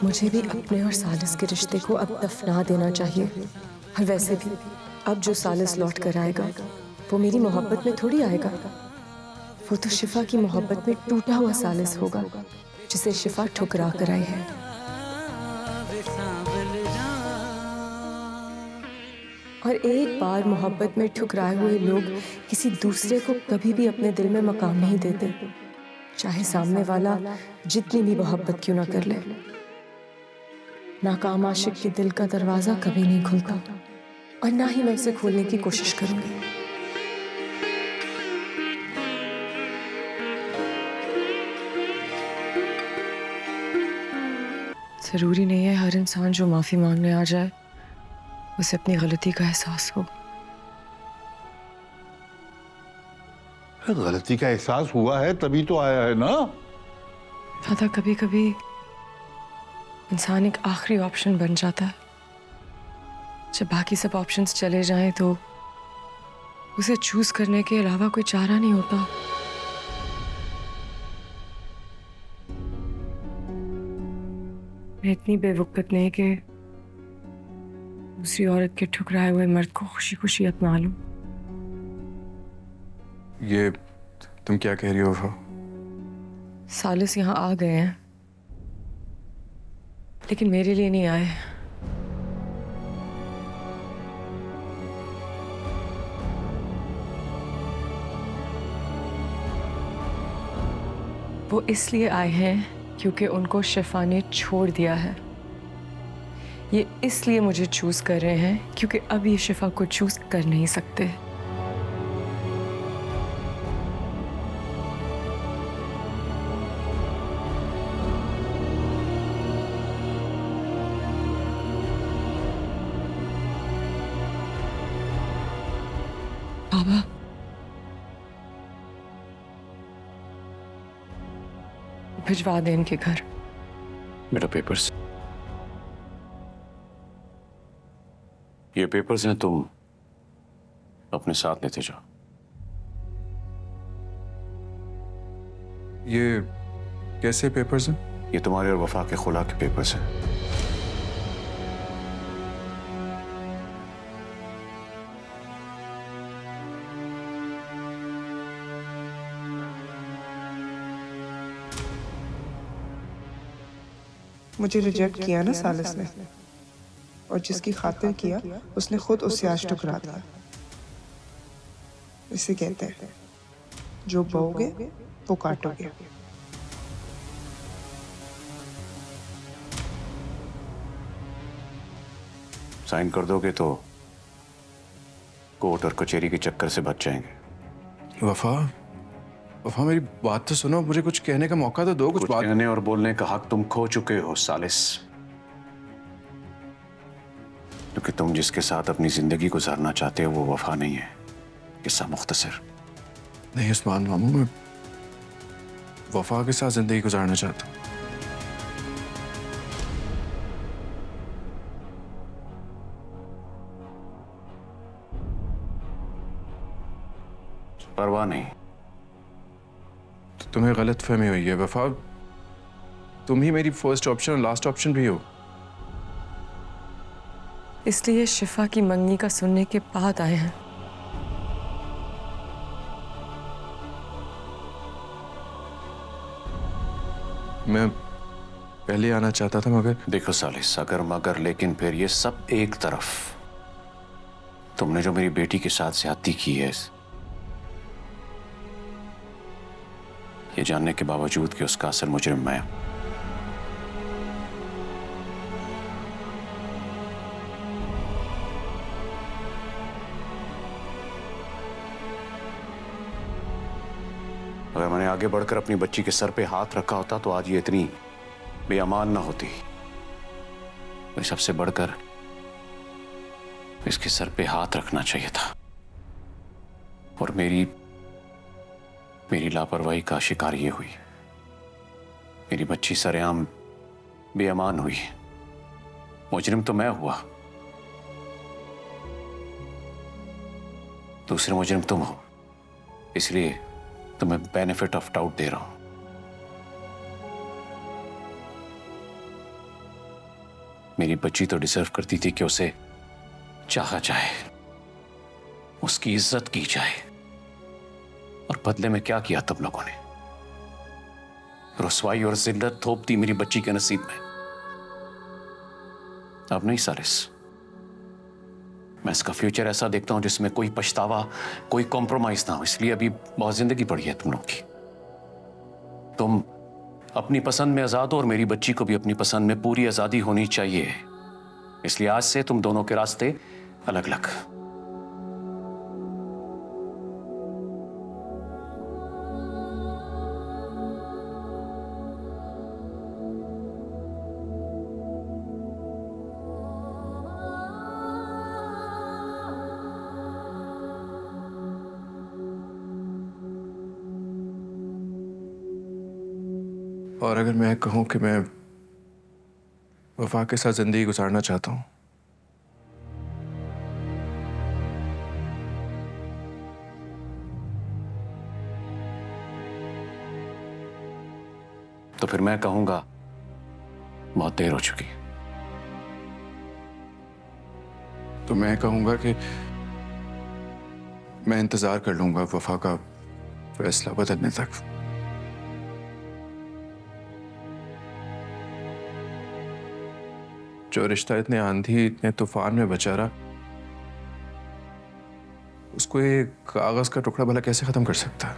मुझे भी अपने और सालिस के रिश्ते को अब दफना देना चाहिए। और वैसे भी अब जो सालिस लौट कर आएगा वो मेरी मोहब्बत में थोड़ी आएगा। वो तो शिफा की मोहब्बत में टूटा हुआ सालिस होगा जिसे शिफा ठुकरा कर आई है। और एक बार मोहब्बत में ठुकराए हुए लोग किसी दूसरे को कभी भी अपने दिल में मकाम नहीं देते, चाहे सामने वाला जितनी भी मोहब्बत क्यों ना कर ले। नाकाम आशिक के दिल का दरवाजा कभी नहीं खुलता और ना ही मैं उसे खोलने की कोशिश करूंगी। जरूरी नहीं है हर इंसान जो माफी मांगने आ जाए उसे अपनी गलती का एहसास हो। गलती का एहसास हुआ है तभी तो आया है ना। पता कभी कभी इंसान एक आखिरी ऑप्शन बन जाता है। जब बाकी सब ऑप्शंस चले जाएं तो उसे चूज करने के अलावा कोई चारा नहीं होता। मैं इतनी बेवकूफ नहीं कि दूसरी औरत के ठुकराए हुए मर्द को खुशी खुशी अपना लूं। ये तुम क्या कह रही हो वफा? सालिस यहाँ आ गए हैं लेकिन मेरे लिए नहीं आए। वो इसलिए आए हैं क्योंकि उनको शिफा ने छोड़ दिया है। ये इसलिए मुझे चूज कर रहे हैं क्योंकि अब ये शिफा को चूज कर नहीं सकते। बाबा, भिजवा दे इनके घर। मेरा पेपर्स, ये पेपर्स हैं, तुम अपने साथ लेते जाओ। ये कैसे पेपर्स हैं? ये तुम्हारे और वफा के खुला के पेपर्स हैं। मुझे रिजेक्ट किया ना सालिस ने, और जिसकी खातिर किया उसने खुद उससे आज टुकरा दिया। इसे कहते हैं जो बोओगे वो काटोगे। साइन कर दोगे तो कोर्ट और कचहरी के चक्कर से बच जाएंगे। वफा, वफा मेरी बात तो सुनो, मुझे कुछ कहने का मौका तो दो। कुछ बात कहने और बोलने का हक तुम खो चुके हो सालिस, क्योंकि तुम जिसके साथ अपनी जिंदगी गुजारना चाहते हो वो वफा नहीं है। किस्सा मुख्तसर। नहीं उस्मान मामू, मैं वफा के साथ जिंदगी गुजारना चाहता हूँ। परवाह नहीं। तो तुम्हें गलत फहमी हुई है वफा। तुम ही मेरी फर्स्ट ऑप्शन और लास्ट ऑप्शन भी हो। इसलिए शिफा की मंगनी का सुनने के बाद आए हैं। मैं पहले आना चाहता था मगर। देखो सालिस, अगर मगर लेकिन फिर ये सब एक तरफ। तुमने जो मेरी बेटी के साथ ज्यादती की है, ये जानने के बावजूद कि उसका असल मुजरिम मैं हूं। अगर मैंने आगे बढ़कर अपनी बच्ची के सर पे हाथ रखा होता तो आज ये इतनी बेईमान ना होती। मैं सबसे बढ़कर इसके सर पे हाथ रखना चाहिए था, और मेरी लापरवाही का शिकार ये हुई। मेरी बच्ची सरेआम बेईमान हुई। मुजरिम तो मैं हुआ, दूसरे मुजरिम तुम हो। इसलिए तुम्हें बेनिफिट ऑफ डाउट दे रहा हूं। मेरी बच्ची तो डिजर्व करती थी कि उसे चाहा जाए, उसकी इज्जत की जाए। और बदले में क्या किया तुम लोगों ने? रुसवाई और जिल्लत थोप दी मेरी बच्ची के नसीब में। अब नहीं सालिस, मैं इसका फ्यूचर ऐसा देखता हूं जिसमें कोई पछतावा, कोई कॉम्प्रोमाइज ना हो। इसलिए अभी बहुत जिंदगी पड़ी है तुम लोग की। तुम अपनी पसंद में आजाद हो और मेरी बच्ची को भी अपनी पसंद में पूरी आजादी होनी चाहिए। इसलिए आज से तुम दोनों के रास्ते अलग अलग। और अगर मैं कहूं कि मैं वफा के साथ जिंदगी गुजारना चाहता हूं, तो फिर मैं कहूंगा बहुत देर हो चुकी। तो मैं कहूंगा कि मैं इंतजार कर लूंगा वफा का फैसला बदलने तक। जो रिश्ता इतने आंधी, इतने तूफान में बचा रहा, उसको एक कागज का टुकड़ा भला कैसे खत्म कर सकता है?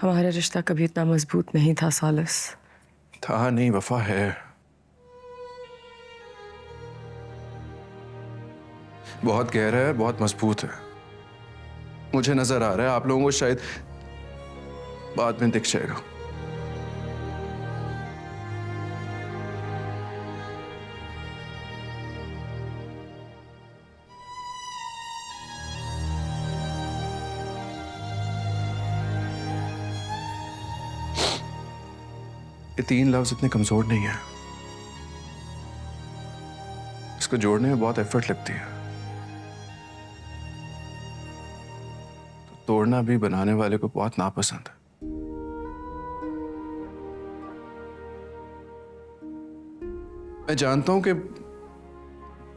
हमारा रिश्ता कभी इतना मजबूत नहीं था सालिस। था नहीं, वफा है। बहुत गहरा है, बहुत मजबूत है। मुझे नजर आ रहा है, आप लोगों को शायद बाद में दिख जाएगा। ये 3 लफ्ज इतने कमजोर नहीं है। इसको जोड़ने में बहुत एफर्ट लगती है। तो तोड़ना भी बनाने वाले को बहुत नापसंद है। मैं जानता हूं कि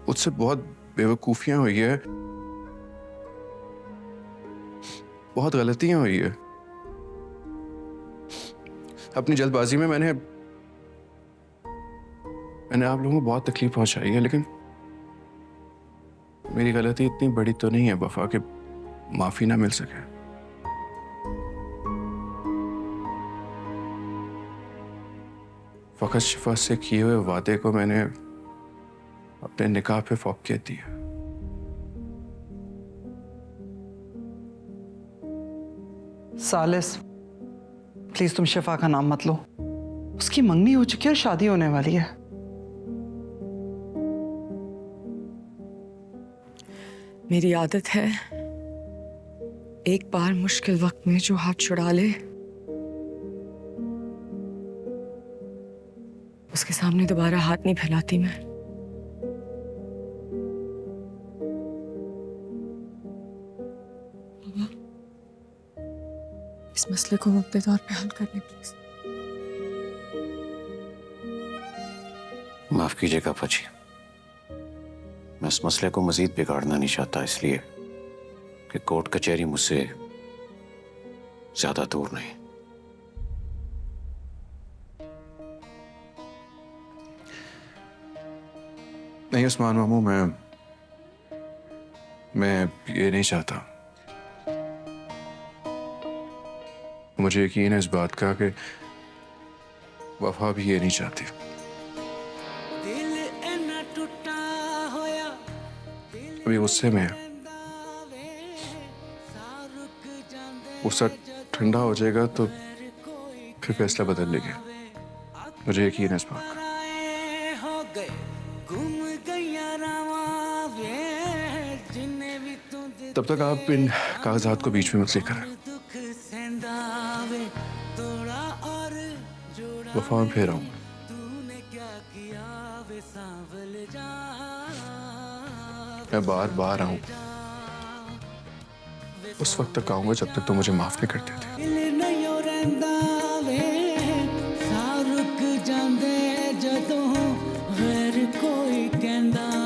मुझसे बहुत बेवकूफियां हुई है, बहुत गलतियां हुई है। अपनी जल्दबाजी में मैंने आप लोगों को बहुत तकलीफ पहुंचाई है, लेकिन मेरी गलती इतनी बड़ी तो नहीं है वफा कि माफी ना मिल सके। फकत शिफा से किए हुए वादे को मैंने अपने निकाह पे फौकियत दी है। सालिस, प्लीज तुम शिफा का नाम मत लो। उसकी मंगनी हो चुकी है और शादी होने वाली है। मेरी आदत है एक बार मुश्किल वक्त में जो हाथ छुड़ा ले उसके सामने दोबारा हाथ नहीं फैलाती मैं। इस मसले को मुफ्ते तौर पे हल करने प्लीज। माफ कीजिएगा फजी, मैं इस मसले को मजीद बिगाड़ना नहीं चाहता, इसलिए कि कोर्ट कचहरी मुझसे ज्यादा दूर नहीं। नहीं उस्मान मामू, मैं ये नहीं चाहता। मुझे यकीन है इस बात का कि वफा भी ये नहीं चाहती। अभी गुस्से में है, गुस्सा ठंडा हो जाएगा तो फिर फैसला बदल लेंगे। मुझे यकीन है इस बात का। तब तक आप इन कागजात को बीच में मत लेकर आए। वफा में फिर आऊंगा। मैं बार बार आऊं, उस वक्त तक आऊंगा जब तक तो मुझे माफ नहीं करते थे। जिंदा